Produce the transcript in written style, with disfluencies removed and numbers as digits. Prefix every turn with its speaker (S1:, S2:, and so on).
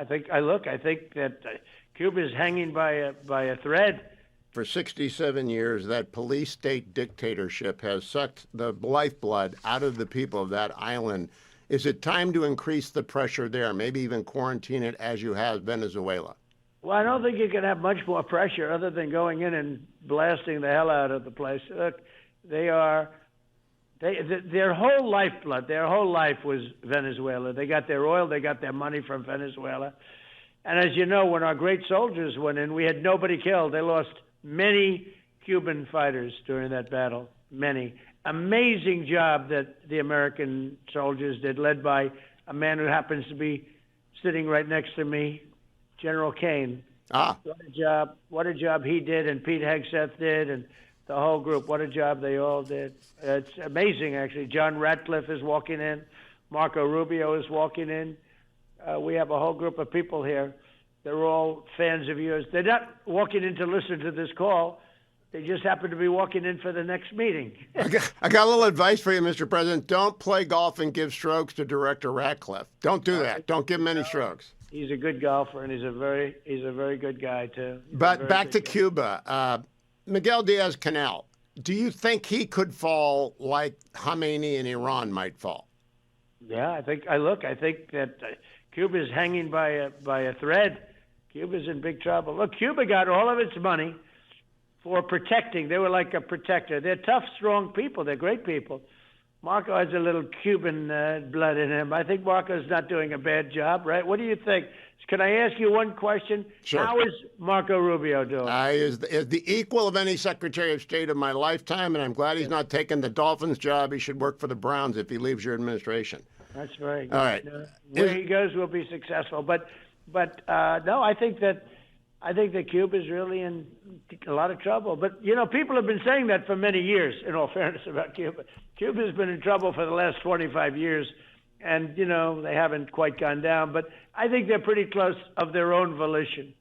S1: I think that Cuba is hanging by a thread.
S2: For 67 years, that police state dictatorship has sucked the lifeblood out of the people of that island. Is it time to increase the pressure there, maybe even quarantine it as you have Venezuela?
S1: Well, I don't think you can have much more pressure other than going in and blasting the hell out of the place. Look, their whole lifeblood, their whole life was Venezuela. They got their oil, they got their money from Venezuela. And as you know, when our great soldiers went in, we had nobody killed. They lost many Cuban fighters during that battle, many. Amazing job that the American soldiers did, led by a man who happens to be sitting right next to me, General Kane.
S2: Ah.
S1: What a job he did, and Pete Hegseth did, and the whole group. What a job they all did. It's amazing, actually. John Ratcliffe is walking in. Marco Rubio is walking in. We have a whole group of people here. They're all fans of yours. They're not walking in to listen to this call. They just happen to be walking in for the next meeting.
S2: I got a little advice for you, Mr. President. Don't play golf and give strokes to Director Ratcliffe. Don't do that. Don't give him any strokes.
S1: He's a good golfer, and he's a very good guy too.
S2: But back to Cuba, Miguel Díaz-Canel. Do you think he could fall like Khamenei in Iran might fall?
S1: Yeah, I think that Cuba is hanging by a thread. Cuba's in big trouble. Look, Cuba got all of its money for protecting. They were like a protector. They're tough, strong people. They're great people. Marco has a little Cuban blood in him. I think Marco's not doing a bad job, right? What do you think? Can I ask you one question?
S2: Sure.
S1: How is Marco Rubio doing?
S2: Is the equal of any Secretary of State of my lifetime, and I'm glad he's not taking the Dolphins job. He should work for the Browns if he leaves your administration.
S1: That's very good.
S2: All right.
S1: Where he goes will be successful. But no, I think that Cuba's really in a lot of trouble. But, people have been saying that for many years, in all fairness, about Cuba. Cuba's been in trouble for the last 25 years, and, they haven't quite gone down. But I think they're pretty close of their own volition.